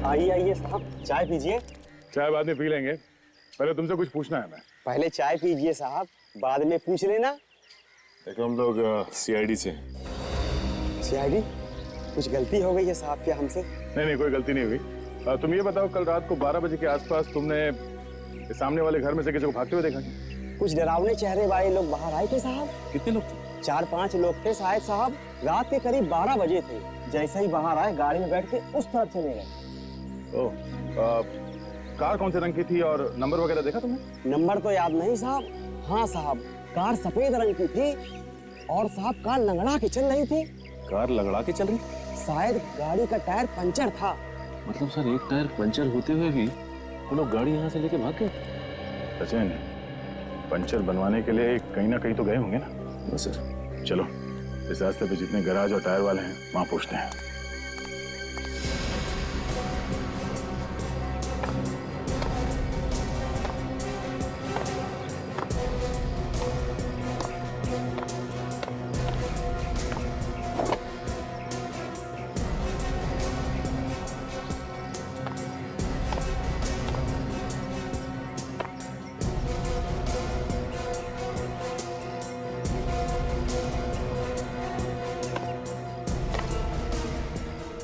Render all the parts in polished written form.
आइए आइए साहब, चाय पीजिए। चाय बाद में पी लेंगे, पहले तुमसे कुछ पूछना है। मैं पहले चाय पीजिए साहब, बाद में पूछ लेना। देखो हम लोग सीआईडी से हैं। सीआईडी? कुछ गलती हो गई है साहब क्या हमसे? नहीं, कोई गलती नहीं हुई। तुम ये बताओ, कल रात को 12 बजे के आसपास तुमने सामने वाले घर में से किसी को भागते हुए देखा क्या? कुछ डरावने चेहरे वाले लोग बाहर आए थे साहब। कितने लोग थे? 4-5 लोग थे शायद साहब। रात के करीब 12 बजे थे। जैसे ही बाहर आए गाड़ी में बैठ के उस तरफ चले गए। कार कौन से रंग की थी और नंबर वगैरह देखा तुमने? नंबर तो याद नहीं साहब। हाँ साहब, कार सफेद रंग की थी और साहब कार लंगड़ा के चल रही थी। कार लंगड़ा के चल रही? शायद गाड़ी का टायर पंचर था। मतलब सर, एक टायर पंचर होते हुए भी वो लोग गाड़ी यहाँ से लेके भाग गए? सचिन, पंचर बनवाने के लिए कहीं ना कहीं तो गए होंगे ना? सर चलो इस रास्ते पे जितने गैराज और टायर वाले हैं वहां पूछते हैं।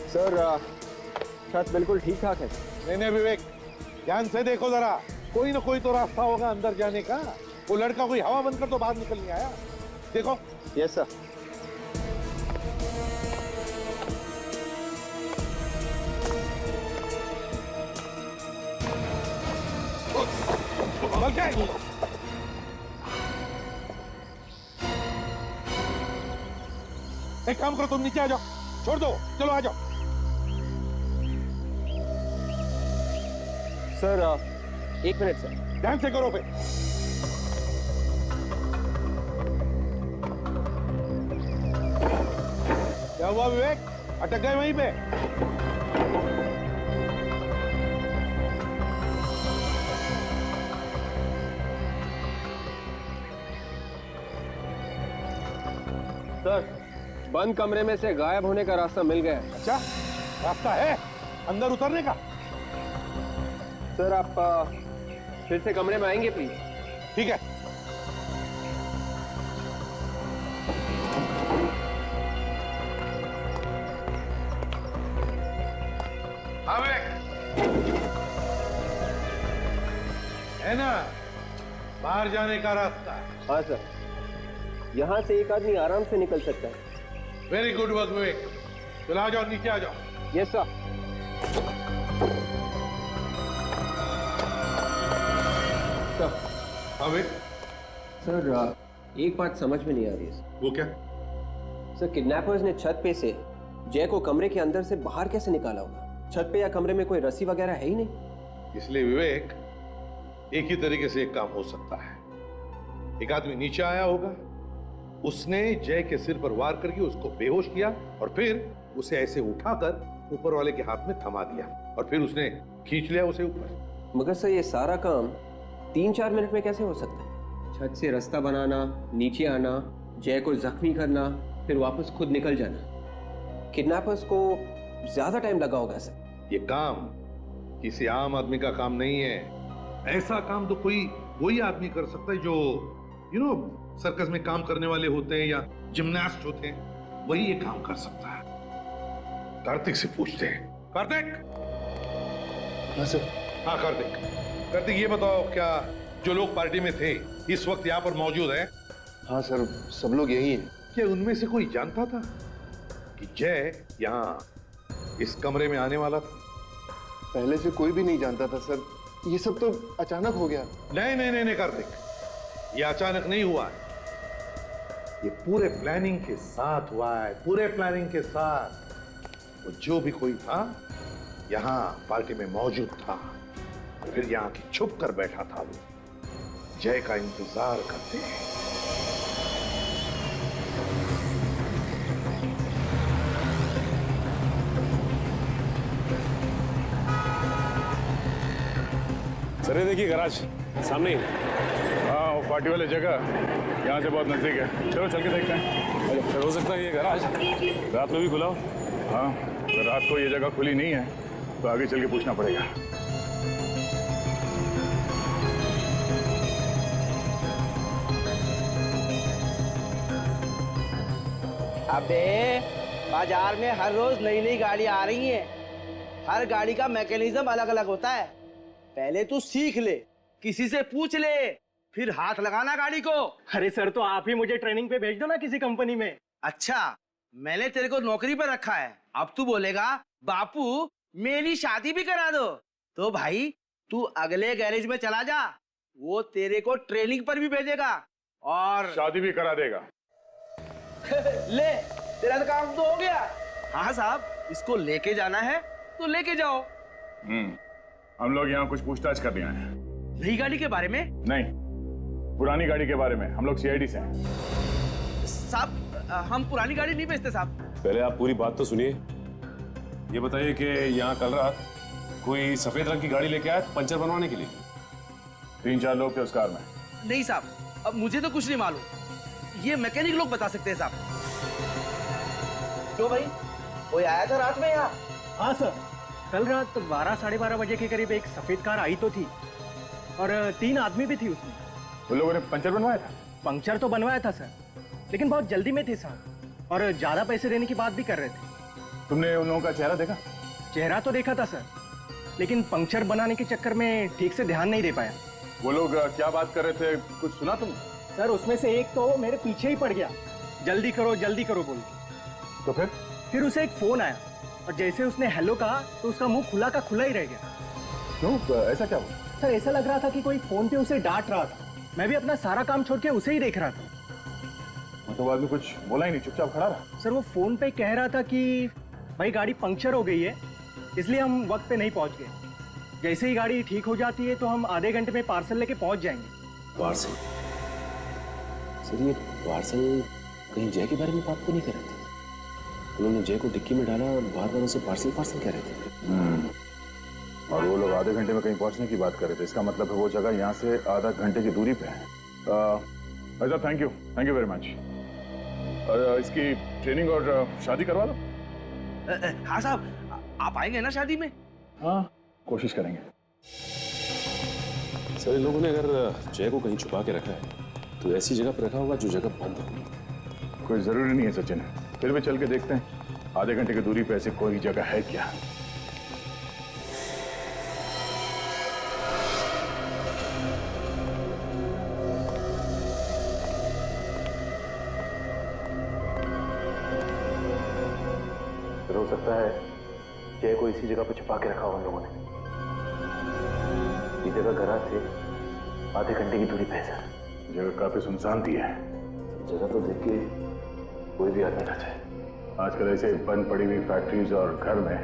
सर छत बिल्कुल ठीक ठाक है। नहीं विवेक, ध्यान से देखो जरा, कोई ना कोई तो रास्ता होगा अंदर जाने का। वो लड़का कोई हवा बंद कर तो बाहर निकल नहीं आया। देखो। Yes sir. एक काम करो, तुम नीचे आ जाओ, छोड़ दो, चलो आ जाओ। Sir 1 minute sir. ध्यान से करो पे। क्या हुआ विवेक, अटक गए वहीं पे? सर, बंद कमरे में से गायब होने का रास्ता मिल गया है। अच्छा, रास्ता है अंदर उतरने का? सर आप फिर से कमरे में आएंगे प्लीज? ठीक है। हाँ है ना, बाहर जाने का रास्ता। हाँ सर, यहाँ से एक आदमी आराम से निकल सकता है। वेरी गुड वर्क विवेक, चलो आ जाओ, नीचे आ जाओ। Yes sir. हाँ विवेक। सर एक बात समझ में नहीं आ रही है। वो क्या? सर, किडनैपर्स ने छत पे से जय को कमरे के अंदर से बाहर कैसे निकाला होगा? छत पे या कमरे में कोई रस्सी वगैरह है ही नहीं। इसलिए विवेक, एक ही तरीके से एक काम हो सकता है। एक आदमी नीचे आया होगा, उसने जय के सिर पर वार करके उसको बेहोश किया और फिर उसे ऐसे उठाकर ऊपर वाले के हाथ में थमा दिया और फिर उसने खींच लिया उसे ऊपर। मगर सर, ये सारा काम 3-4 मिनट में कैसे हो सकता है? छत से रास्ता बनाना, नीचे आना, जय को जख्मी करना, फिर वापस खुद निकल जाना। किडनैपर्स को ज्यादा टाइम लगा होगा सर। ये काम किसी आम आदमी का काम नहीं है। ऐसा काम तो कोई वही आदमी कर सकता है जो सर्कस में काम करने वाले होते हैं या जिम्नास्ट होते हैं, वही ये काम कर सकता है। कार्तिक से पूछते हैं। कार्तिक। हाँ सर। हाँ कार्तिक, कार्तिक ये बताओ, क्या जो लोग पार्टी में थे इस वक्त यहाँ पर मौजूद है? हाँ सर, सब लोग यही हैं। क्या उनमें से कोई जानता था कि जय यहाँ इस कमरे में आने वाला था? पहले से कोई भी नहीं जानता था सर, ये सब तो अचानक हो गया। नहीं कार्तिक, ये अचानक नहीं हुआ है, ये पूरे प्लानिंग के साथ हुआ है। पूरे प्लानिंग के साथ वो जो भी कोई था यहाँ पार्टी में मौजूद था, फिर यहाँ की छुप कर बैठा था, वो जय का इंतजार करते हैं। सर ये देखिए गैराज सामने ही। हाँ, वो पार्टी वाली जगह यहाँ से बहुत नजदीक है। चलो चल के देखते हैं। सर हो सकता है ये गैराज रात में भी खुला हो। हाँ, अगर रात को ये जगह खुली नहीं है तो आगे चल के पूछना पड़ेगा। अबे बाजार में हर रोज नई नई गाड़ी आ रही हैं। हर गाड़ी का मैकेनिज्म अलग अलग होता है। पहले तू सीख ले, किसी से पूछ ले, फिर हाथ लगाना गाड़ी को। अरे सर, तो आप ही मुझे ट्रेनिंग पे भेज दो ना किसी कंपनी में। अच्छा, मैंने तेरे को नौकरी पर रखा है, अब तू बोलेगा बापू मेरी शादी भी करा दो। तो भाई तू अगले गैरेज में चला जा, वो तेरे को ट्रेनिंग पर भी भेजेगा और शादी भी करा देगा। ले, तेरा तो काम तो हो गया। हाँ साहब, इसको लेके जाना है तो लेके जाओ। हम लोग यहाँ कुछ पूछताछ करने आए हैं। नई गाड़ी के बारे में? नहीं, पुरानी गाड़ी के बारे में। हम लोग सीआईडी से हैं। साहब, हम पुरानी गाड़ी नहीं बेचते साहब। पहले आप पूरी बात तो सुनिए। ये बताइए कि यहाँ कल रात कोई सफेद रंग की गाड़ी लेके आया पंचर बनवाने के लिए? 3-4 लोग थे उस कार में। नहीं साहब, अब मुझे तो कुछ नहीं मालूम, ये मैकेनिक लोग बता सकते हैं साहब। क्यों भाई, कोई आया था रात में यहाँ? हाँ सर, कल रात 12-12:30 बजे के करीब एक सफेद कार आई तो थी और 3 आदमी भी थी उसमें। उन लोगों ने पंचर बनवाया था? पंक्चर तो बनवाया था सर, लेकिन बहुत जल्दी में थे साहब, और ज्यादा पैसे देने की बात भी कर रहे थे। तुमने उन लोगों का चेहरा देखा? चेहरा तो देखा था सर, लेकिन पंक्चर बनाने के चक्कर में ठीक से ध्यान नहीं दे पाया। वो लोग क्या बात कर रहे थे, कुछ सुना तुम? सर, उसमें से एक तो मेरे पीछे ही पड़ गया, जल्दी करो बोल के। तो फिर उसे एक फोन आया और जैसे उसने हेलो कहा तो उसका मुंह खुला का खुला ही रह गया। क्यों, ऐसा क्या हुआ? सर, ऐसा लग रहा था कि कोई फोन पे उसे डांट रहा था। मैं भी अपना सारा काम छोड़ के उसे ही देख रहा था। मतलब आदमी कुछ बोला ही नहीं, चुपचाप खड़ा रहा? सर, वो फोन पे कह रहा था कि भाई गाड़ी पंक्चर हो गई है, इसलिए हम वक्त पे नहीं पहुंच गए। जैसे ही गाड़ी ठीक हो जाती है तो हम आधे घंटे में पार्सल लेके पहुंच जाएंगे। पार्सल? सर, ये पार्सल कहीं जय के बारे में बात तो नहीं कर रहे थे? उन्होंने जय को डिक्की में डाला और बार-बार उसे पार्सल कह रहे थे। और वो लोग आधे घंटे में कहीं पहुंचने की बात कर रहे थे। इसका मतलब है वो जगह यहाँ से आधा घंटे की दूरी पे है। अच्छा, थैंक यू वेरी मच। और इसकी ट्रेनिंग और शादी करवा दो। हाँ साहब, आप आएंगे ना शादी में? हाँ, कोशिश करेंगे। सर, इन लोगों ने अगर जय को कहीं छुपा के रखा है तो ऐसी जगह पर रखा होगा जो जगह बंद होगी। कोई जरूरी नहीं है सचिन, फिर भी चल के देखते हैं। आधे घंटे की दूरी पे ऐसी कोई जगह है क्या? हो सकता है जय को इसी जगह पे छुपा के रखा हो उन लोगों ने। ये जगह गराज से आधे घंटे की दूरी पे है सर। जगह काफी सुनसान थी है। जगह तो देख के कोई भी आदमी ना चाहे। आजकल ऐसे बंद पड़ी हुई फैक्ट्रीज और घर में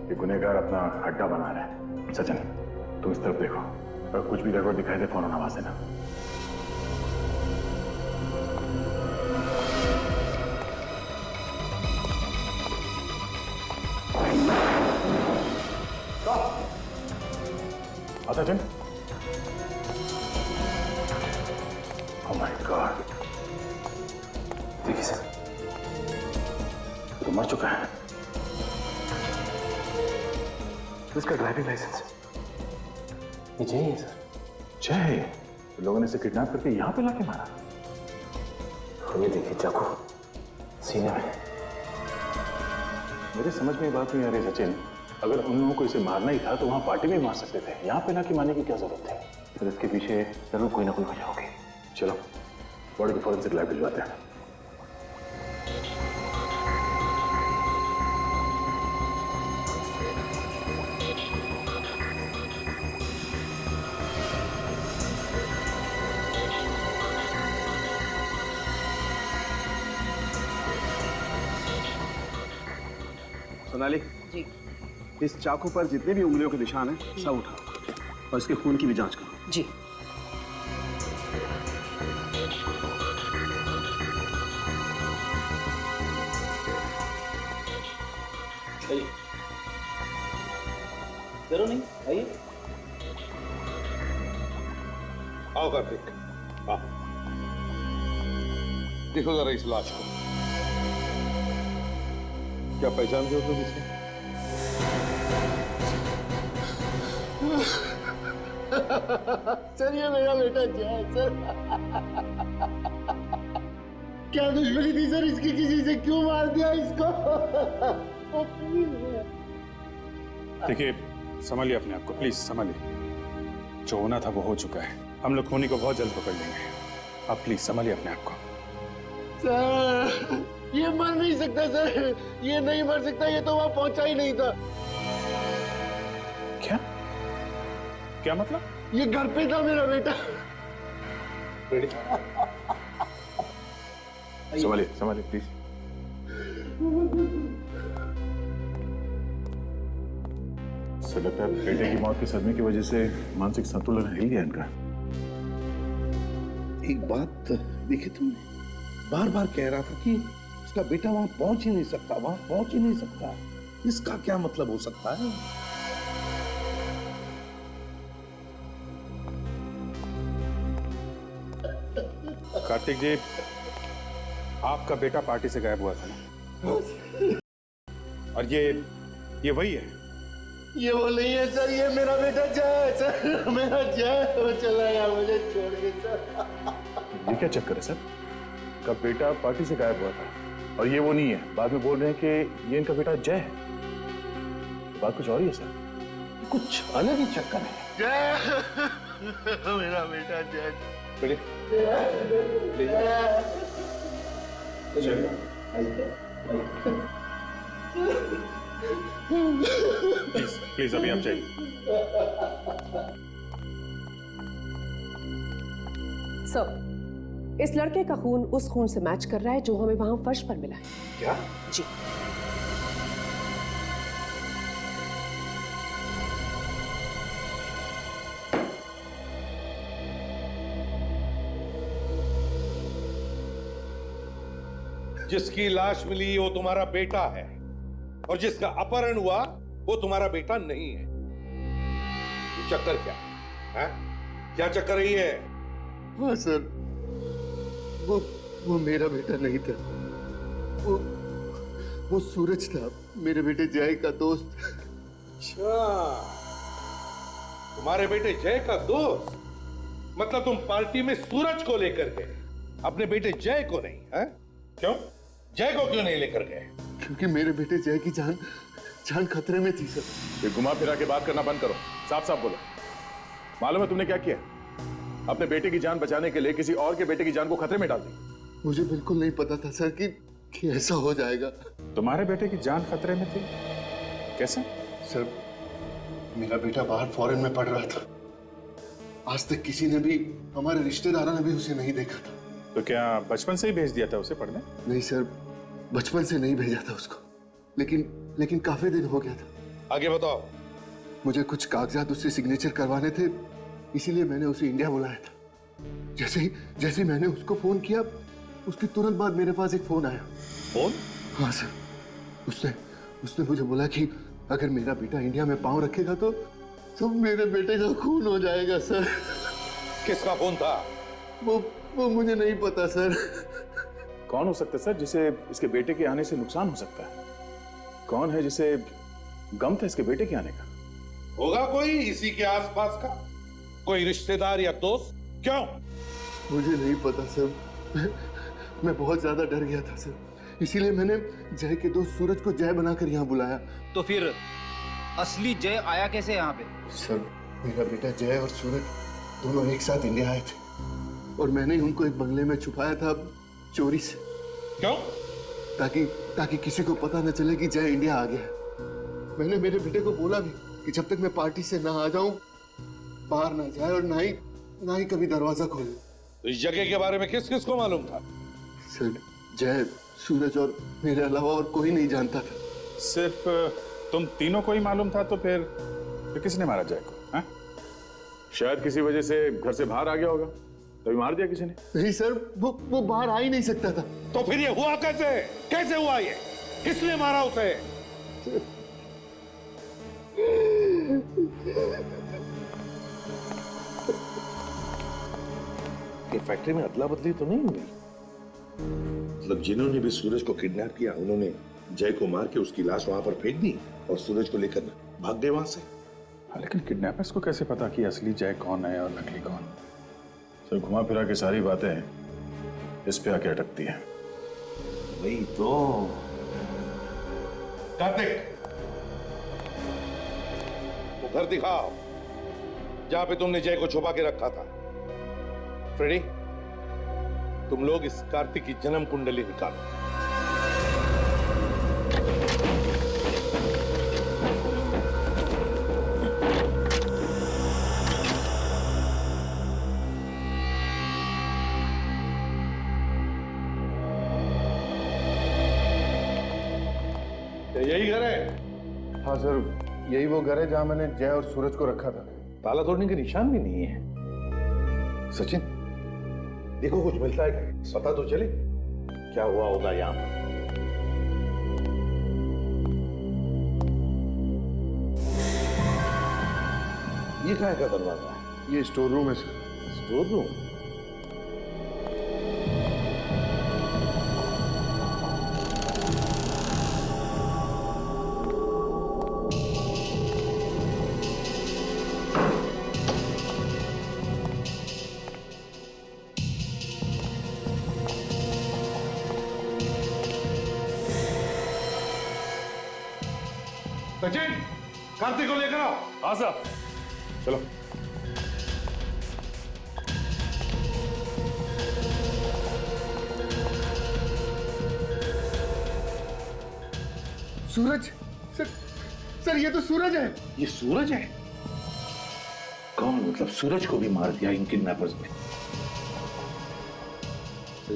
ये गुनहगार अपना अड्डा बना रहे हैं। सचिन, तुम इस तरफ देखो, अगर कुछ भी गड़बड़ दिखाई दे फौरन आवाज देना। सचिन, ओह माय गॉड, देखिए सर, तो मर चुका है। इसका ड्राइविंग लाइसेंस ये जय है सर। जय, लोगों ने इसे किडनैप करके यहाँ पे लाके मारा। ये देखिए चाकू सीने में। मेरे समझ में ये बात नहीं आ रही सचिन, अगर उन लोगों को इसे मारना ही था तो वहां पार्टी में मार सकते थे, यहाँ पे लाके मारने की क्या जरूरत है? सर, इसके पीछे जरूर कोई ना कोई वजह होगी। चलो बॉडी को फॉरेंसिक लैब भिजवाते हैं। सोनाली जी, इस चाकू पर जितने भी उंगलियों के निशान हैं सब उठाओ और इसके खून की भी जांच करो। जी। जरूर नहीं, आइए। आओ कार्तिक, आओ। देखो जरा इस लाश को, क्या पहचानते हो तुम इसे? सर ये मेरा बेटा जय है सर। क्या दुश्मनी थी सर इसकी, किसी से क्यों मार दिया इसको? देखिए संभालिए अपने आप को, प्लीज संभालिए। जो होना था वो हो चुका है, हम लोग खूनी को बहुत जल्द पकड़ लेंगे। आप प्लीज संभालिए अपने आप को। सर ये मर नहीं सकता सर, ये नहीं मर सकता, ये तो वहां पहुंचा ही नहीं था। क्या क्या मतलब? ये घर पे था मेरा बेटा। संभालिए संभालिए प्लीज। सर लगता है बेटे की मौत के सदमे की वजह से मानसिक संतुलन हिल गया इनका। एक बात देखी तुमने, बार बार कह रहा था कि उसका बेटा वहां पहुंच ही नहीं सकता, वहां पहुंच ही नहीं सकता। इसका क्या मतलब हो सकता है? कार्तिक जी, आपका बेटा पार्टी से गायब हुआ था ना? और ये वही है? ये वो नहीं है सर, ये मेरा बेटा जय है सर, मेरा जय। वो चला गया मुझे छोड़ के सर। ये क्या चक्कर है सर? का बेटा पार्टी से गायब हुआ था और ये वो नहीं है, बाद में बोल रहे हैं कि ये इनका बेटा जय है। बात कुछ और ही है सर, कुछ अलग ही चक्कर है। जय मेरा बेटा जय। प्लीज प्लीज अभी आप जाइए। सर, इस लड़के का खून उस खून से मैच कर रहा है जो हमें वहां फर्श पर मिला है। क्या? जी। जिसकी लाश मिली वो तुम्हारा बेटा है और जिसका अपहरण हुआ वो तुम्हारा बेटा नहीं है। ये चक्कर क्या है? क्या चक्कर है ये? हाँ सर, वो मेरा बेटा नहीं था, वो सूरज था, मेरे बेटे जय का दोस्त। अच्छा, तुम्हारे बेटे जय का दोस्त? मतलब तुम पार्टी में सूरज को लेकर गए, अपने बेटे जय को नहीं? है क्यों? जय को क्यों नहीं लेकर गए? क्योंकि मेरे बेटे जय की जान खतरे में थी सर। ये घुमा फिरा के बात करना बंद करो, साफ साफ बोलो। मालूम है तुमने क्या किया? अपने बेटे की जान बचाने के लिए किसी और के बेटे की जान को खतरे में डाल दी। मुझे बिल्कुल नहीं पता था सर कि ऐसा हो जाएगा। तुम्हारे बेटे की जान खतरे में थी? कैसे? सर, मेरा बेटा बाहर फॉरेन में पढ़ रहा था, आज तक किसी ने भी, हमारे रिश्तेदारों ने भी उसे नहीं देखा था। तो क्या बचपन से ही भेज दिया था उसे पढ़ने? नहीं सर, बचपन से नहीं भेजा था उसको, लेकिन काफी दिन हो गया था। आगे बताओ। मुझे कुछ कागजात उससे सिग्नेचर करवाने थे, इसीलिए मैंने उसे इंडिया बुलाया था। जैसे ही मैंने उसको फोन किया, उसके तुरंत बाद मेरे पास एक फोन आया। फोन? हाँ सर, उसने मुझे बोला कि अगर मेरा बेटा इंडिया में पांव रखेगा तो मेरे बेटे का खून हो जाएगा सर। किसका फोन था? वो मुझे नहीं पता सर। कौन हो सकता है सर जिसे इसके बेटे के आने से नुकसान हो सकता है? कौन है जिसे गम था इसके बेटे के आने का? होगा कोई इसी के आसपास का, कोई रिश्तेदार या दोस्त? क्यों? मुझे नहीं पता सर, मैं बहुत ज्यादा डर गया था सर, इसीलिए मैंने जय के दोस्त सूरज को जय बनाकर यहाँ बुलाया। तो फिर असली जय आया कैसे यहाँ पे? सर, मेरा बेटा जय और सूरज दोनों एक साथ इंडिया आए थे और मैंने उनको एक बंगले में छुपाया था चोरी से। क्यों? ताकि किसी को पता न चले कि जय इंडिया आ गया है। मैंने मेरे बेटे को बोला भी कि जब तक मैं पार्टी से ना आ जाऊं बाहर ना जाए और ना ही कभी दरवाजा खोले। तो इस जगह के बारे में किस किस को मालूम था? सर, जय, सूरज और मेरे अलावा और कोई नहीं जानता था। सिर्फ तुम तीनों को ही मालूम था? तो फिर किसने मारा जय को? हा? शायद किसी वजह से घर से बाहर आ गया होगा, तभी मार दिया किसी ने। नहीं सर, वो बाहर आ ही नहीं सकता था। तो फिर ये हुआ कैसे? कैसे हुआ ये? किसने मारा उसे? ये फैक्ट्री में अदला बदली तो नहीं हुई? मतलब जिन्होंने भी सूरज को किडनैप किया उन्होंने जय को मार के उसकी लाश वहां पर फेंक दी और सूरज को लेकर भाग गए वहां से? लेकिन किडनैपर्स को कैसे पता कि असली जय कौन है और नकली कौन? सर घुमा फिरा के सारी बातें इस पे आके अटकती है। वही तो। कार्तिक, वो घर दिखाओ जहां पे तुमने जय को छुपा के रखा था। फ्रेडी, तुम लोग इस कार्तिक की जन्म कुंडली निकालो। यही घर है? हाँ सर, यही वो घर है जहां मैंने जय और सूरज को रखा था। ताला तोड़ने के निशान भी नहीं है। सचिन, देखो कुछ मिलता है क्या? पता तो चले क्या हुआ होगा यहाँ पर। ये कहाँ का दरवाजा है? ये स्टोर रूम है sir. Store room? Sachin, Kartik को लेकर आओ। हाँ साहब, चलो। सूरज सर, सर ये तो सूरज है। ये सूरज है? कौन? मतलब सूरज को भी मार दिया इन किडनैपर्स ने?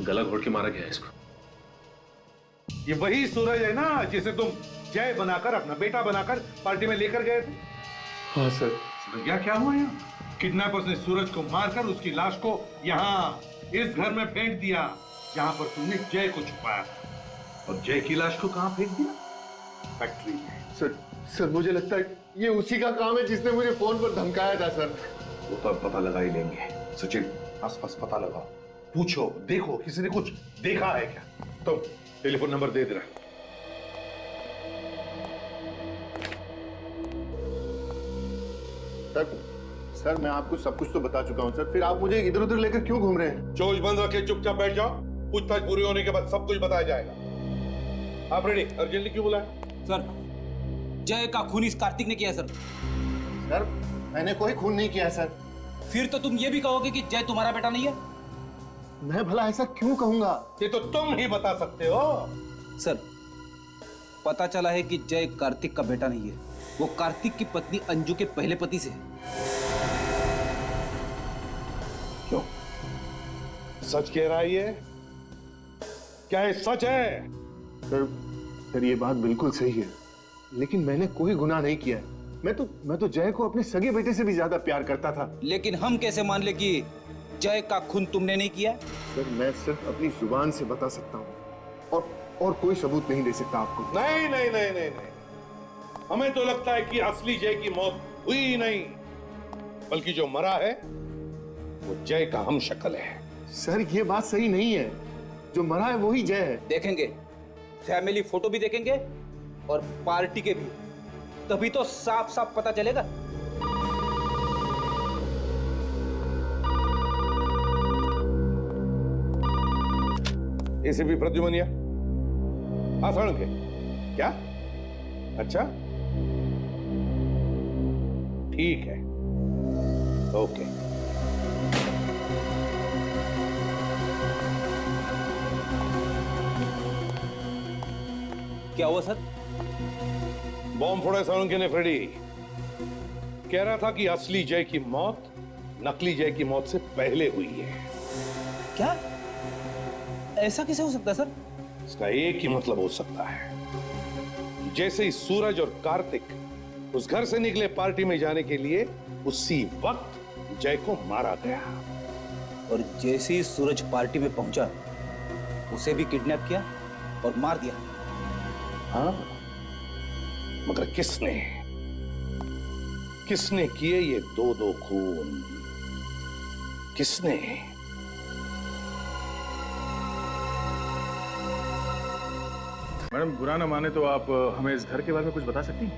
गला घोट के मारा गया है इसको। ये वही सूरज है ना जिसे तुम जय बनाकर, अपना बेटा बनाकर पार्टी में लेकर गए थे? हाँ सर। समझ गया क्या हुआ यहाँ? किडनैपर्स ने सूरज को मारकर उसकी लाश को यहाँ इस घर में फेंक दिया जहां पर तुमने जय को छुपाया था। और जय की लाश को कहां फेंक दिया? फैक्ट्री में। सर मुझे लगता है ये उसी का काम है जिसने मुझे फोन पर धमकाया था सर। वो तो अब पता लगा ही लेंगे। सचिन, आसपास पता लगाओ, पूछो, देखो किसी ने कुछ देखा है क्या? तुम टेलीफोन नंबर दे देना। सर मैं आपको सब कुछ तो बता चुका हूं सर, फिर आप मुझे इधर उधर लेकर क्यों घूम रहे हैं? चोच बंद रखे चुपचाप बैठ जाओ। पूछताछ पूरी होने के बाद सब कुछ बताया जाएगा। आप रेडी? अर्जेंटली क्यों बुलाया? सर, जय का खून इस कार्तिक ने किया सर। सर मैंने कोई खून नहीं किया सर। फिर तो तुम ये भी कहोगे कि जय तुम्हारा बेटा नहीं है? मैं भला ऐसा क्यों कहूंगा? ये तो तुम ही बता सकते हो। सर, पता चला है कि जय कार्तिक का बेटा नहीं है, वो कार्तिक की पत्नी अंजू के पहले पति से है। क्यों? सच कह रहा है ये? क्या ये सच है? सर ये बात बिल्कुल सही है, लेकिन मैंने कोई गुनाह नहीं किया है। मैं तो जय को अपने सगे बेटे से भी ज्यादा प्यार करता था। लेकिन हम कैसे मान ले कि जय का खून तुमने नहीं किया? सर मैं सिर्फ अपनी जुबान से बता सकता हूँ और कोई सबूत नहीं दे सकता आपको। नहीं नहीं नहीं नहीं नहीं, हमें तो लगता है कि असली जय की मौत हुई ही नहीं, बल्कि जो मरा है वो जय का हम शक्ल है। सर ये बात सही नहीं है, जो मरा है वही जय है। देखेंगे, फैमिली फोटो भी देखेंगे और पार्टी के भी, तभी तो साफ साफ पता चलेगा। एसीपी प्रद्युमनिया, आसान के क्या? अच्छा ठीक है, ओके। क्या हुआ सर? बॉम्ब फोड़ा साळुंखे ने फ्रेडी। कह रहा था कि असली जय की मौत नकली जय की मौत से पहले हुई है। क्या? ऐसा कैसे हो सकता है सर? इसका एक ही मतलब हो सकता है कि जैसे ही सूरज और कार्तिक उस घर से निकले पार्टी में जाने के लिए, उसी वक्त जय को मारा गया। और जैसे ही सूरज पार्टी में पहुंचा, उसे भी किडनैप किया और मार दिया। हाँ, मगर किसने किए ये दो खून? किसने? मैडम बुरा ना माने तो आप हमें इस घर के बारे में कुछ बता सकती हैं?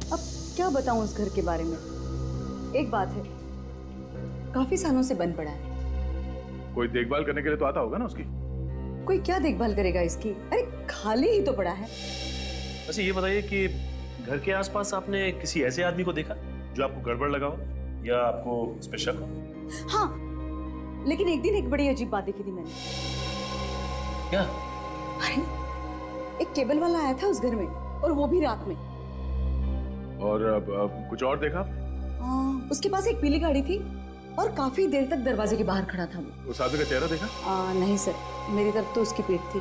अब क्या बताऊं उस घर के बारे में। एक बात है, काफी सालों से बंद पड़ा है। कोई देखभाल करने के लिए तो आता होगा ना उसकी। कोई क्या देखभाल करेगा इसकी? अरे खाली ही तो पड़ा है। वैसे ये बताइए कि घर के आसपास आपने किसी ऐसे आदमी को देखा जो आपको गड़बड़ लगा हो या आपको उस पर शक हो? हाँ, लेकिन एक दिन एक बड़ी अजीब बात देखी थी मैंने। क्या? अरे एक केबल वाला आया था उस घर में, और वो भी रात में। और अब कुछ और देखा? उसके पास एक पीली गाड़ी थी और काफी देर तक दरवाजे के बाहर खड़ा था वो। उस आदमी का चेहरा देखा? नहीं सर, मेरी तरफ तो उसकी पीठ थी।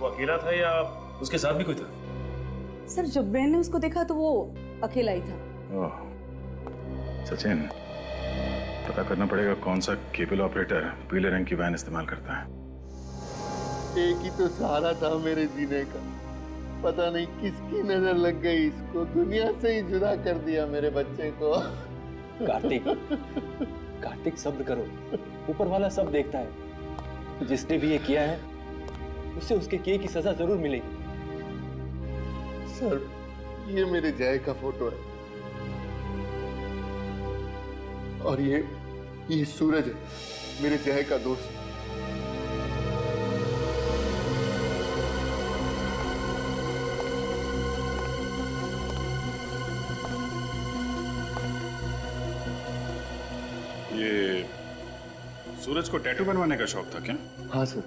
वो अकेला था या उसके साथ भी कोई था? सर जब मैंने उसको देखा तो वो अकेला ही था। ओह, सचिन, पता करना पड़ेगा कौन सा केबल ऑपरेटर पीले रंग की वैन इस्तेमाल करता है। एक ही तो सहारा था मेरे जीने का। पता नहीं किसकी नजर लग गई, इसको दुनिया से ही जुदा कर दिया मेरे बच्चे को। कार्तिक, कार्तिक सब्र करो, ऊपर वाला सब देखता है। जिसने भी ये किया है उसे उसके किए की सजा जरूर मिलेगी। सर, ये मेरे जय का फोटो है और ये सूरज है, मेरे जय का दोस्त। ये सूरज को टैटू बनवाने का शौक था क्या? हाँ सर,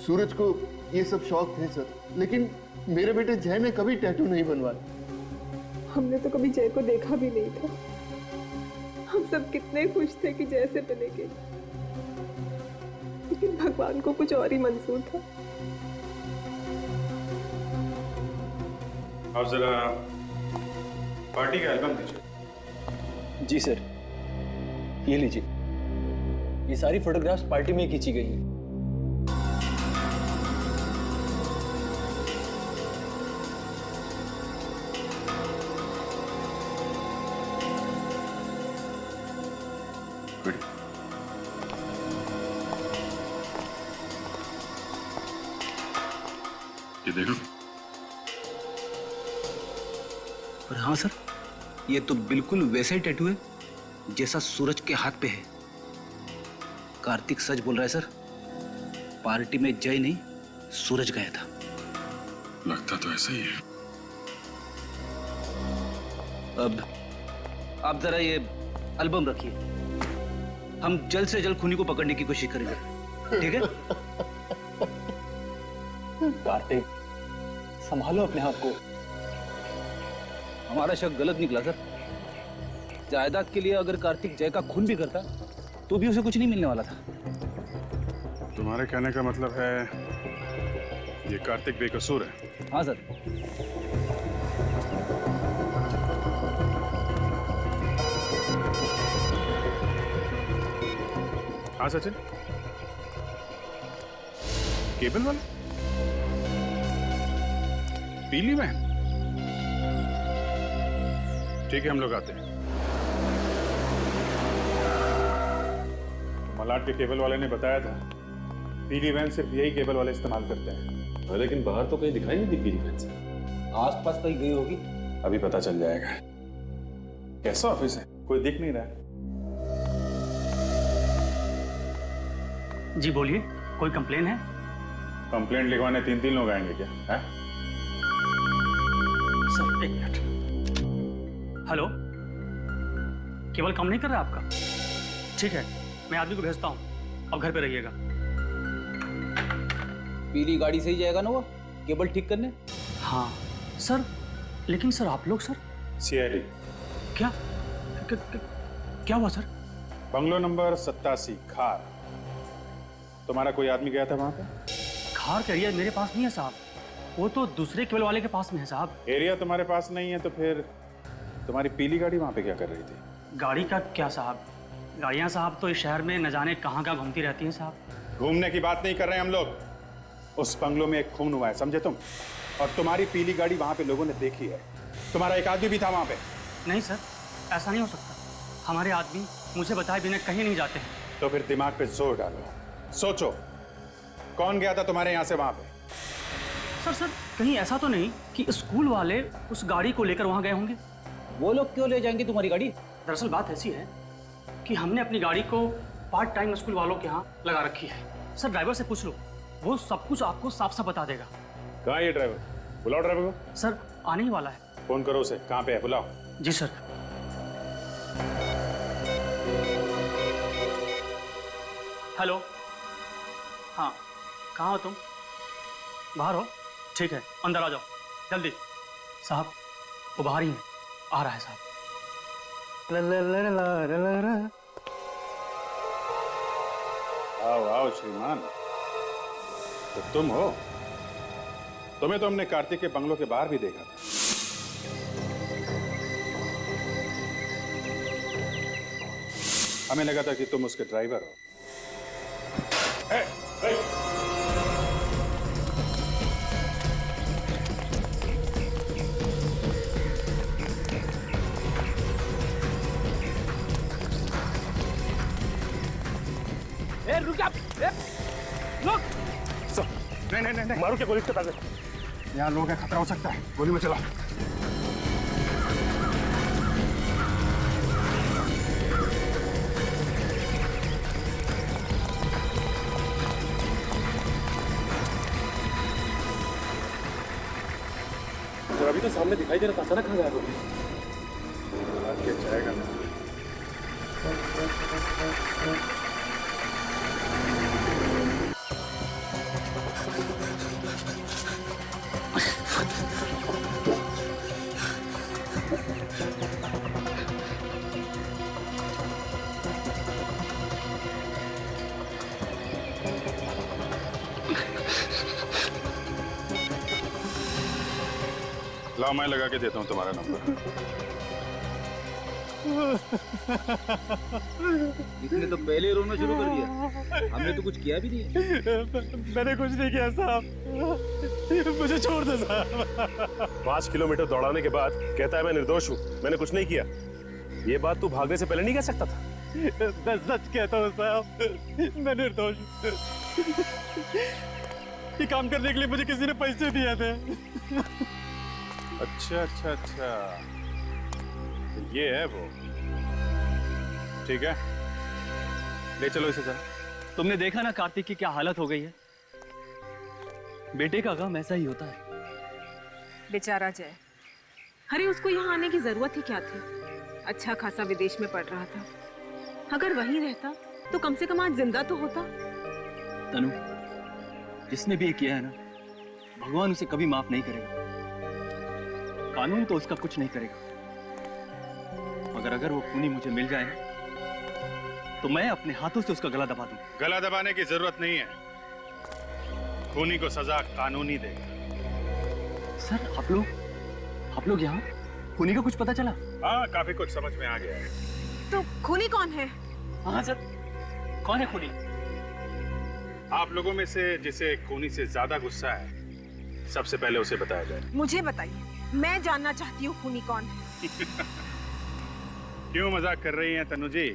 सूरज को ये सब शौक थे सर, लेकिन मेरे बेटे जय ने कभी टैटू नहीं बनवाया। हमने तो कभी जय को देखा भी नहीं था। हम सब कितने खुश थे कि जय से मिलेंगे, लेकिन भगवान को कुछ और ही मंजूर था। आप जरा पार्टी का एल्बम दीजिए। जी सर, ये लीजिए। ये सारी फोटोग्राफ्स पार्टी में खींची गई हैं। ये देखो। पर हाँ सर, ये तो बिल्कुल वैसा ही टैटू है जैसा सूरज के हाथ पे है। कार्तिक सच बोल रहा है सर, पार्टी में जय नहीं सूरज गया था। लगता तो ऐसा ही है। अब आप जरा ये एल्बम रखिए, हम जल्द से जल्द खूनी को पकड़ने की कोशिश करेंगे, ठीक है? कार्तिक, संभालो अपने आप को। हमारा शक गलत निकला सर। जायदाद के लिए अगर कार्तिक जय का खून भी करता तो भी उसे कुछ नहीं मिलने वाला था। तुम्हारे कहने का मतलब है ये कार्तिक बेकसूर है? हाँ सर। हाँ सचिन, केबल वाला पीली वैन? ठीक है, हम लोग आते हैं। मलाड के केबल वाले ने बताया था पीली वैन सिर्फ यही केबल वाले इस्तेमाल करते हैं। लेकिन बाहर तो कहीं दिखाई नहीं दी पीली वैन से। आसपास कहीं गई होगी। अभी पता चल जाएगा। कैसा ऑफिस है? कोई दिख नहीं रहा है। जी बोलिए, कोई कंप्लेन है? कंप्लेंट लिखवाने 3 लोग आएंगे क्या? है? सर एक मिनट। हेलो, केबल काम नहीं कर रहा आपका? ठीक है, मैं आदमी को भेजता हूँ, अब घर पे रहिएगा। पीली गाड़ी से ही जाएगा ना वो केबल ठीक करने? हाँ सर, लेकिन सर आप लोग सर? सीआईडी। क्या क्या हुआ सर? बंगलो नंबर 87 खार। तुम्हारा कोई आदमी गया था वहां पे? खार का एरिया मेरे पास नहीं है साहब, वो तो दूसरे केबल वाले के पास में है साहब। एरिया तुम्हारे पास नहीं है तो फिर तुम्हारी पीली गाड़ी वहां पे क्या कर रही थी? गाड़ी का क्या साहब, गाड़ियाँ साहब तो इस शहर में न जाने कहाँ कहाँ घूमती रहती हैं साहब। घूमने की बात नहीं कर रहे हैं हम लोग। उस बंगलो में एक खून हुआ है, समझे तुम? और तुम्हारी पीली गाड़ी वहां पे लोगों ने देखी है। तुम्हारा एक आदमी भी था वहां पे। नहीं सर, ऐसा नहीं हो सकता। हमारे आदमी मुझे बताए बिना कहीं नहीं जाते हैं। तो फिर दिमाग पे जोर डालो, सोचो कौन गया था तुम्हारे यहाँ से वहां पे? सर सर कहीं ऐसा तो नहीं कि स्कूल वाले उस गाड़ी को लेकर वहां गए होंगे? वो लोग क्यों ले जाएंगे तुम्हारी गाड़ी? दरअसल बात ऐसी है कि हमने अपनी गाड़ी को पार्ट टाइम स्कूल वालों के यहाँ लगा रखी है। सर ड्राइवर से पूछ लो, वो सब कुछ आपको साफ साफ बता देगा। कहाँ है ये ड्राइवर? बुलाओ ड्राइवर को। सर आने ही वाला है। फोन करो उसे, कहाँ पे है बुलाओ। जी सर। हेलो, हाँ कहाँ हो तुम? बाहर हो? ठीक है अंदर आ जाओ जल्दी। साहब वो बाहर ही है, आ रहा है साहब। आओ आओ श्रीमान, तो तुम हो? तुम्हें तो हमने कार्तिक के बंगलों के बाहर भी देखा था। हमें लगा था कि तुम उसके ड्राइवर हो। ए, ए! रुक जा, रुक। नहीं मारो क्या गोली के ताकत? यहाँ लोग हैं, खतरा हो सकता है, गोली में चला। अभी तो सामने दिखाई दे रहा था, अचानक कहाँ गायब हो गया? आगे जाएगा ना। लाओ मैं लगा के देता हूँ तुम्हारा नंबर। इसने तो पहले ही रोना शुरू कर दिया, हमने तो कुछ किया भी नहीं। मैंने कुछ नहीं किया साहब, मुझे छोड़ दो साहब। 5 किलोमीटर दौड़ाने के बाद कहता है मैं निर्दोष हूँ, मैंने कुछ नहीं किया। ये बात तू भागने से पहले नहीं कह सकता था? मैं सच कहता हूँ साहब, मैं निर्दोष हूँ। ये काम करने के लिए मुझे किसी ने पैसे दिए थे। अच्छा अच्छा अच्छा, तो ये है वो। ठीक है, ले चलो इसे जरा। तुमने देखा ना कार्तिक की क्या हालत हो गई है। बेटे का गम ऐसा ही होता है। बेचारा जय, अरे उसको यहाँ आने की जरूरत ही क्या थी? अच्छा खासा विदेश में पढ़ रहा था, अगर वहीं रहता तो कम से कम आज जिंदा तो होता। तनु, जिसने भी ये किया है ना, भगवान उसे कभी माफ नहीं करेगा। कानून तो उसका कुछ नहीं करेगा, मगर अगर वो खूनी मुझे मिल जाए तो मैं अपने हाथों से उसका गला दबा दूं। गला दबाने की जरूरत नहीं है, खूनी को सजा कानून ही देगा। सर आप लोग यहाँ? खूनी का कुछ पता चला? हाँ, काफी कुछ समझ में आ गया है। तो खूनी कौन है? हाँ सर, कौन है खूनी? आप लोगों में से जिसे खूनी से ज्यादा गुस्सा है, सबसे पहले उसे बताया जाए। मुझे बताइए, मैं जानना चाहती हूँ खूनी कौन है। क्यों मजाक कर रही हैं तनु जी?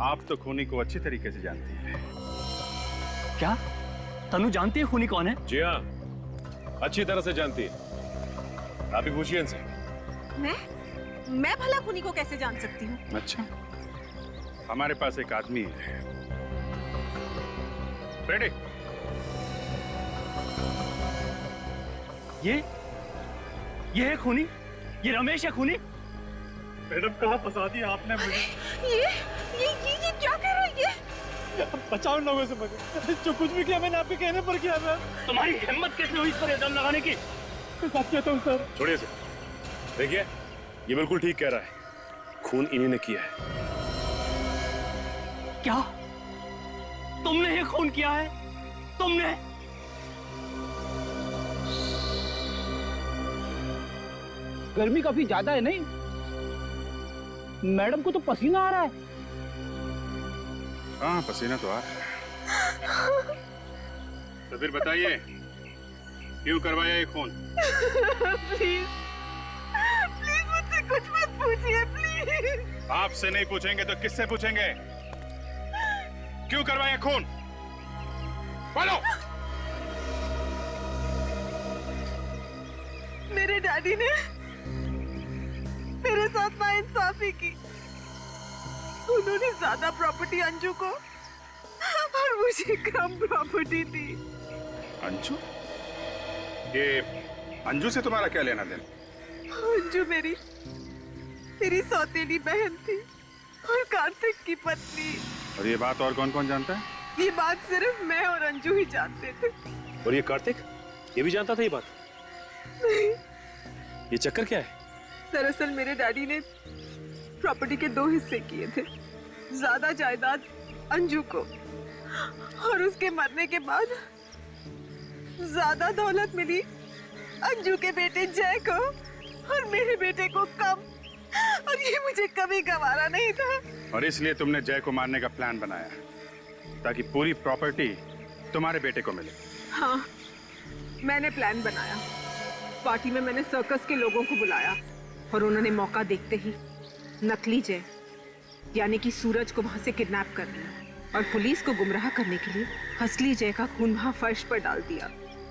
आप तो खूनी को अच्छी तरीके से जानती हैं। क्या तनु जानती है खूनी कौन है? जी हाँ, अच्छी तरह से जानती है। आप ही पूछिए इनसे। मैं भला खूनी को कैसे जान सकती हूँ? अच्छा, हमारे पास एक आदमी है। रेडी? ये है खूनी? ये रमेश है खूनी? मैडम कहाँ फंसा दिया आपने मुझे? ये क्या कर रहा है ये? बचाओ लोगों से मुझे, जो कुछ भी किया मैंने आपके कहने पर किया। मैं तुम्हारी हिम्मत कैसे हुई इस पर इल्जाम लगाने की? सच कहता हूँ सर। छोड़िए इसे। देखिए, ये बिल्कुल ठीक कह रहा है, खून इन्हीं ने किया है। क्या तुमने ये खून किया है? तुमने? गर्मी काफी ज्यादा है नहीं? मैडम को तो पसीना आ रहा है। हाँ, पसीना तो आ रहा है। तो फिर बताइए, क्यों करवाया ये खून? प्लीज मुझसे कुछ मत पूछिए प्लीज। आपसे नहीं पूछेंगे तो किससे पूछेंगे? क्यों करवाया खून? बोलो। मेरे डैडी ने मेरे साथ नाइंसाफी की। उन्होंने ज्यादा प्रॉपर्टी अंजू को और मुझे कम प्रॉपर्टी दी। अंजू? ये अंजू से तुम्हारा क्या लेना देना? अंजू मेरी सौतेली बहन थी और कार्तिक की पत्नी। और ये बात और कौन कौन जानता है? ये बात सिर्फ मैं और अंजू ही जानते थे। और ये कार्तिक, ये भी जानता था ये बात? नहीं। ये चक्कर क्या है? दरअसल मेरे डैडी ने प्रॉपर्टी के 2 हिस्से किए थे। ज्यादा जायदाद अंजू को और उसके मरने के बाद ज्यादा दौलत मिली अंजू के बेटे जय को और मेरे बेटे को कम। और ये मुझे कभी गवारा नहीं था। और इसलिए तुमने जय को मारने का प्लान बनाया ताकि पूरी प्रॉपर्टी तुम्हारे बेटे को मिले। हाँ, मैंने प्लान बनाया। पार्टी में मैंने सर्कस के लोगों को बुलाया और उन्होंने मौका देखते ही नकली जय यानी कि सूरज को वहां से किडनैप कर लिया और पुलिस को गुमराह करने के लिए असली जय का खून वहां फर्श पर डाल दिया।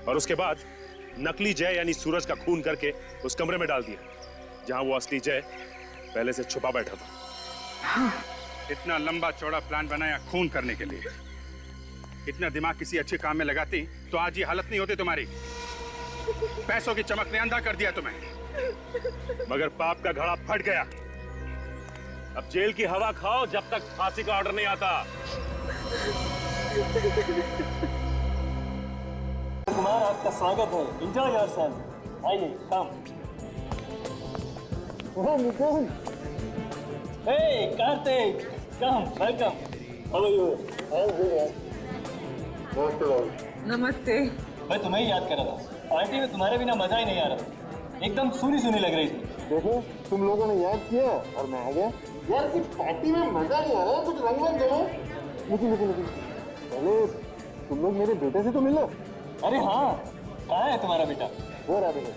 और उसके बाद नकली जय यानी सूरज का खून करके उस कमरे में डाल दिया जहां वो असली जय पहले से छुपा बैठा था। हाँ। इतना लंबा चौड़ा प्लान बनाया खून करने के लिए। इतना दिमाग किसी अच्छे काम में लगाती तो आज ये हालत नहीं होती तुम्हारी। पैसों की चमक ने अंधा कर दिया तुम्हें। मगर पाप का घड़ा फट गया। अब जेल की हवा खाओ जब तक फांसी का ऑर्डर नहीं आता। कुमार, आपका स्वागत है। Enjoy yourself. आइए, come. Oh Mukund, hey Karthik, come, welcome. How are you? नमस्ते। मैं तुम्हें ही याद कर रहा था। पार्टी में तुम्हारे बिना मजा ही नहीं आ रहा। एकदम सूनी सूनी लग रही थी। देखो, तुम लोगों ने याद किया और मैं आ गया। यार इस पार्टी में मजा नहीं आ रहा, कुछ रंग दो। लेकिन पहले तुम लोग मेरे बेटे से तो मिलो। अरे हाँ, कहाँ है तुम्हारा बेटा? वो रहा बेटा।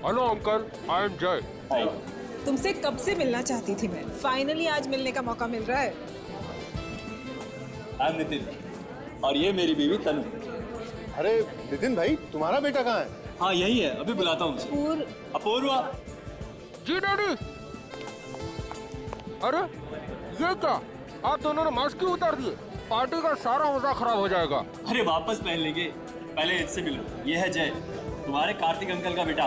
हेलो अंकल, आई एम जय। हाय। तुमसे कब से मिलना चाहती थी मैं। फाइनली आज मिलने का मौका मिल रहा है। आई एम नितिन और ये मेरी बीवी तनु। अरे नितिन भाई, तुम्हारा बेटा कहाँ है? हाँ यही है, अभी बुलाता हूँ उसे। अपूर्वा। जी डैडी। अरे ये क्या, आप दोनों ने मास्क क्यों उतार दिए? पार्टी का सारा मजा खराब हो जाएगा। अरे वापस पहन लेंगे, पहले इससे मिलो। ये है जय, तुम्हारे कार्तिक अंकल का बेटा।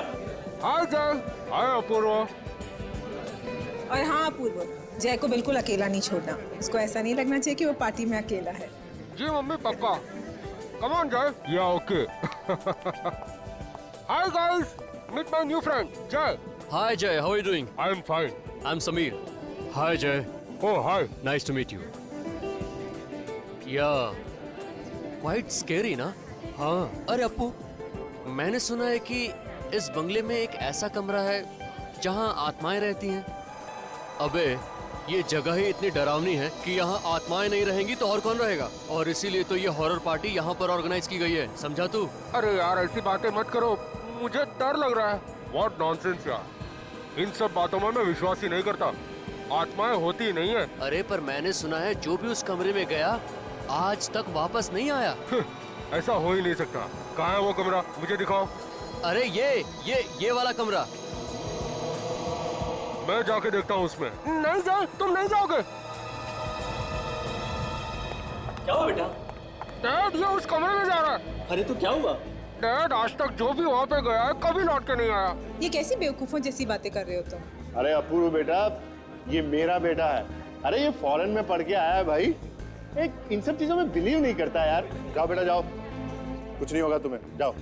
हाय जय। हाय अपूर्वा। और हाँ अपूर्व, जय को बिल्कुल अकेला नहीं छोड़ना। उसको ऐसा नहीं लगना चाहिए कि वो पार्टी में अकेला है। जी मम्मी पक्का। कम on Jay. Yeah okay. Hi guys, meet my new friend Jay. Hi Jay, how are you doing? I am fine. I am Sameer. Hi Jay. Oh hi, nice to meet you. Yeah quite scary ना? हाँ। अरे अप्पू, मैंने सुना है कि इस बंगले में एक ऐसा कमरा है जहाँ आत्माएं रहती हैं। अबे ये जगह ही इतनी डरावनी है कि यहाँ आत्माएं नहीं रहेंगी तो और कौन रहेगा। और इसीलिए तो ये हॉरर पार्टी यहाँ पर ऑर्गेनाइज की गई है, समझा तू? अरे यार ऐसी बातें मत करो, मुझे डर लग रहा है। व्हाट नॉनसेंस यार, इन सब बातों में मैं विश्वास ही नहीं करता। आत्माएं होती ही नहीं है। अरे पर मैंने सुना है जो भी उस कमरे में गया आज तक वापस नहीं आया। ऐसा हो ही नहीं सकता। कहाँ है वो कमरा, मुझे दिखाओ। अरे ये वाला कमरा। मैं जाके देखता हूँ उसमें। नहीं जाओ, तुम नहीं जाओगे। क्या हुआ बेटा? डैड ये उस कमरे में जा रहा है। अरे तो क्या हुआ? डैड आज तक जो भी वहाँ पे गया है कभी लौट के नहीं आया। ये कैसी बेवकूफों जैसी बातें कर रहे हो तुम? अरे अपूर्व बेटा, ये मेरा बेटा है। अरे ये फॉरेन में पढ़ के आया है भाई। एक इन सब चीजों में बिलीव नहीं करता यार। जाओ बेटा जाओ, कुछ नहीं होगा तुम्हें, जाओ।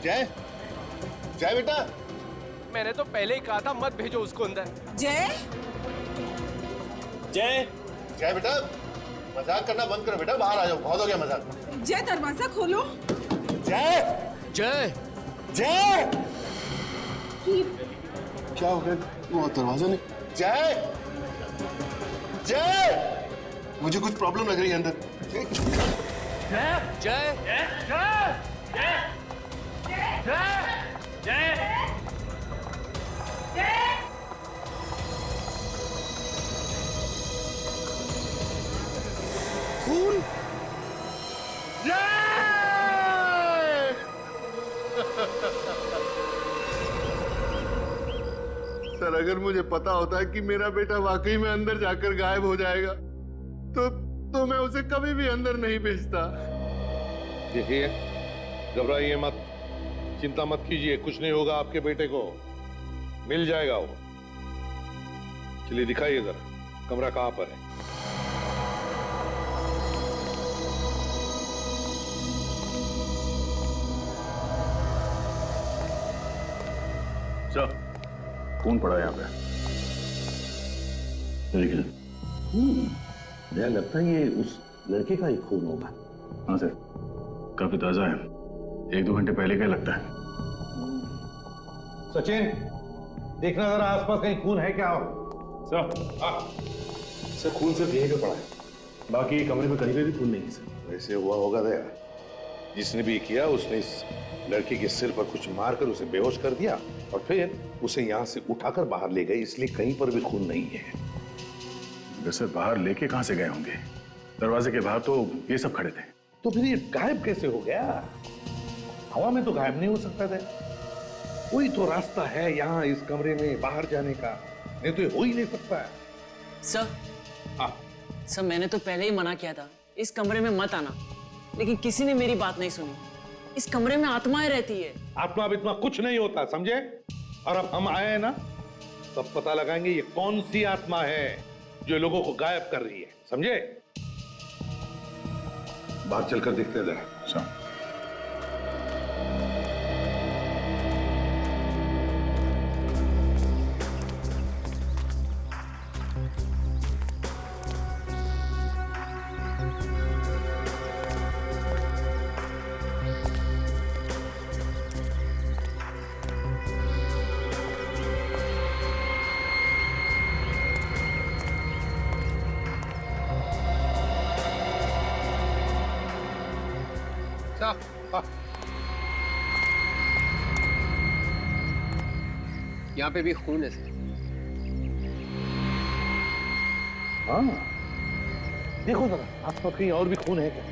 जय, जय बेटा। मैंने तो पहले ही कहा था मत भेजो उसको अंदर। जय, जय, जय बेटा, मजाक करना बंद करो बेटा, बाहर आ जाओ, बहुत हो गया मजाक। जय दरवाजा खोलो। जय जय जय क्या हो गया? वो दरवाजा नहीं। जय जय मुझे कुछ प्रॉब्लम लग रही है अंदर। जय खून। सर अगर मुझे पता होता कि मेरा बेटा वाकई में अंदर जाकर गायब हो जाएगा तो मैं उसे कभी भी अंदर नहीं भेजता। देखिए, घबराइए मत, चिंता मत कीजिए, कुछ नहीं होगा आपके बेटे को, मिल जाएगा वो। चलिए दिखाइए जरा, कमरा कहां पर है? सर, खून पड़ा यहाँ पे। मुझे लगता है ये उस लड़के का ही खून होगा। हाँ सर, काफी ताजा है, 1-2 घंटे पहले का लगता है। सचिन, देखना जरा आसपास कहीं खून है क्या? सर खून सिर्फ यहीं पे पड़ा है, बाकी कमरे में कहीं पे भी खून नहीं है सर। वैसे हुआ होगा दया, जिसने भी किया उसने इस लड़के के सिर पर कुछ मारकर उसे बेहोश कर दिया और फिर उसे यहाँ से उठाकर बाहर ले गए, इसलिए कहीं पर भी खून नहीं है। सर बाहर लेके कहां से गए होंगे? दरवाजे के बाहर तो ये सब खड़े थे। तो फिर ये गायब कैसे हो गया? हवा में तो गायब नहीं हो सकता था। कोई तो रास्ता है यहाँ इस कमरे में बाहर जाने का, नहीं तो ये हो ही नहीं सकता है। सर मैंने तो पहले ही मना किया था इस कमरे में मत आना, लेकिन किसी ने मेरी बात नहीं सुनी। इस कमरे में आत्माएं रहती है। आत्मा इतना कुछ नहीं होता, समझे? और अब हम आए हैं ना, तब पता लगाएंगे ये कौन सी आत्मा है जो लोगों को गायब कर रही है, समझे? बाहर चलकर देखते जरा। यहाँ पे भी खून है सर। हाँ, देखो जरा आसपास कहीं और भी खून है क्या?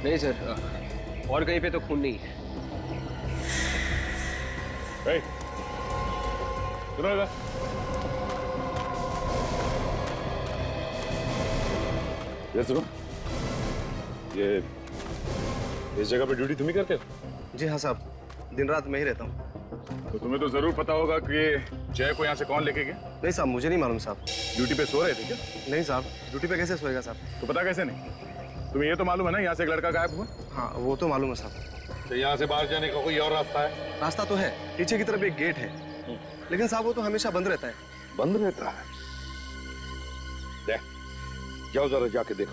नहीं सर, और कहीं पे तो खून नहीं है। ये सुनो, ये इस जगह पे ड्यूटी तुम ही करते हो? जी हाँ साहब, दिन रात मैं ही रहता हूँ। तो तुम्हें तो जरूर पता होगा कि जय को यहाँ से कौन लेके गया? नहीं साहब, मुझे नहीं मालूम साहब। ड्यूटी पे सो रहे थे क्या? नहीं साहब, ड्यूटी पे कैसे सोएगा साहब? तो पता कैसे नहीं? तुम्हें ये तो मालूम है ना यहाँ से एक लड़का गायब हुआ? हाँ वो तो मालूम है साहब। तो यहाँ से बाहर जाने का कोई और रास्ता है? रास्ता तो है, पीछे की तरफ एक गेट है, लेकिन साहब वो तो हमेशा बंद रहता है। बंद रहता है? जाओ जरा जाके देखो।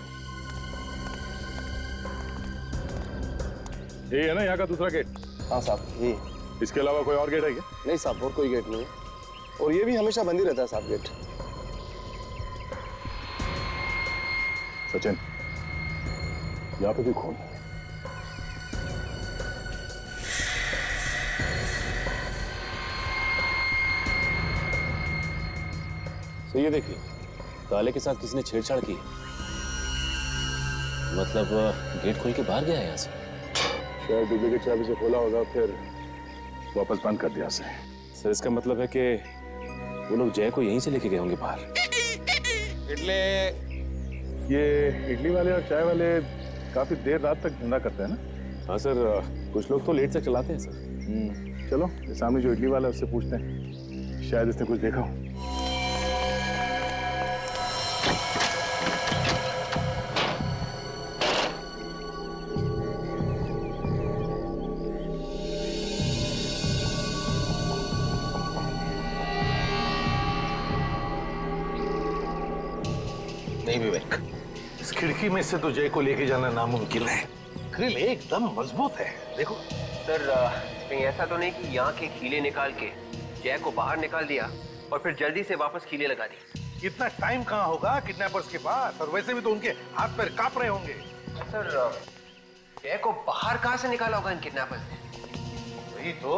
ये है ना यहाँ का दूसरा गेट? हाँ साहब, ये। इसके अलावा कोई और गेट है क्या? नहीं साहब, और कोई गेट नहीं है, और ये भी हमेशा बंद ही रहता है साहब गेट। सचिन, यहाँ पे भी खून है। तो ये देखिए, ताले के साथ किसी ने छेड़छाड़ की। मतलब गेट खोल के बाहर गया है यहाँ से। शायद डुप्लीकेट चाबी से खोला होगा, फिर वापस बंद कर दिया से। सर इसका मतलब है कि वो लोग जय को यहीं से लेके गए होंगे बाहर। ये इडली वाले और चाय वाले काफी देर रात तक धंधा करते हैं ना? हाँ सर, कुछ लोग तो लेट तक चलाते हैं सर। चलो सामने जो इडली वाला है उससे पूछते हैं, शायद इसने कुछ देखा हो। नहीं विवेक, इस खिड़की में से तो जय को लेके जाना नामुमकिन है। ग्रिल एकदम मजबूत है, देखो। सर कहीं ऐसा तो नहीं कि यहाँ के खीले निकाल के जय को बाहर निकाल दिया और फिर जल्दी से वापस खीले लगा दी? इतना टाइम कहाँ होगा किडनैपर्स के पास, और वैसे भी तो उनके हाथ पैर कांप रहे होंगे। सर जय को बाहर कहाँ से निकाला होगा इन किडनैपर्स ने? वही तो,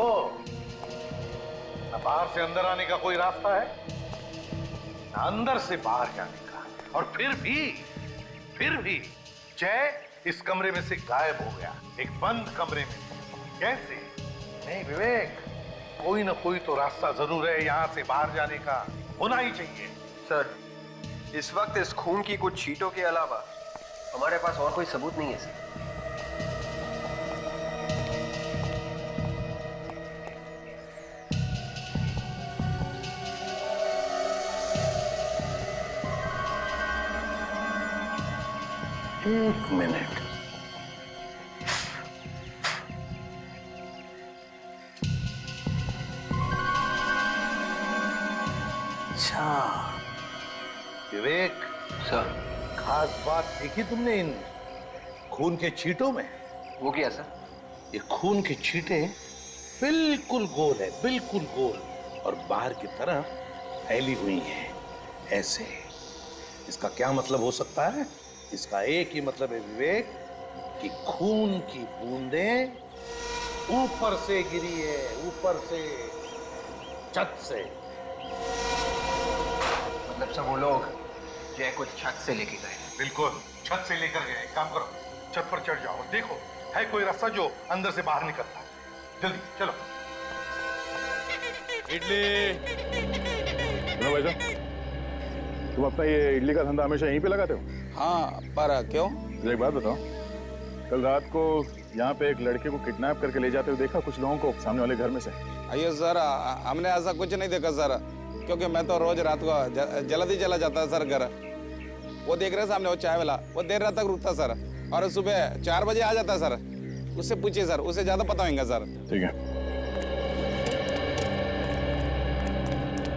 न बाहर से अंदर आने का कोई रास्ता है, न अंदर से बाहर जाने का, और फिर भी जय इस कमरे में से गायब हो गया, एक बंद कमरे में। कैसे? नहीं विवेक, कोई ना कोई तो रास्ता जरूर है यहाँ से बाहर जाने का, होना ही चाहिए। सर इस वक्त इस खून की कुछ छींटों के अलावा हमारे पास और कोई सबूत नहीं है सर। एक मिनट, अच्छा विवेक सर, खास बात देखी तुमने इन खून के छींटों में? वो क्या सर? ये खून के छींटे बिल्कुल गोल है, बिल्कुल गोल, और बाहर की तरफ फैली हुई हैं, ऐसे। इसका क्या मतलब हो सकता है? इसका एक ही मतलब है विवेक, कि खून की बूंदें ऊपर से गिरी है, ऊपर से, छत से। मतलब सब वो लोग जय को छत से लेके गए? बिल्कुल, छत से लेकर गए। काम करो, छत पर चढ़ जाओ और देखो है कोई रास्ता जो अंदर से बाहर निकलता है। जल्दी चलो। सुनो भाई साहब, तुम अपना ये इडली का धंधा हमेशा यहीं पे लगाते हो? हाँ, पर क्यों? मुझे एक बात बताओ, कल रात को यहाँ पे एक लड़के को किडनैप करके ले जाते हुए देखा कुछ लोगों को सामने वाले घर में से? अयो सर, हमने ऐसा कुछ नहीं देखा सर, क्योंकि मैं तो रोज रात को जल्दी चला जाता सर घर। वो देख रहे सामने वो चाय वाला, वो देर रात तक रुकता सर, और सुबह 4 बजे आ जाता सर। उससे पूछिए सर, उसे ज्यादा पता होगा सर। ठीक है।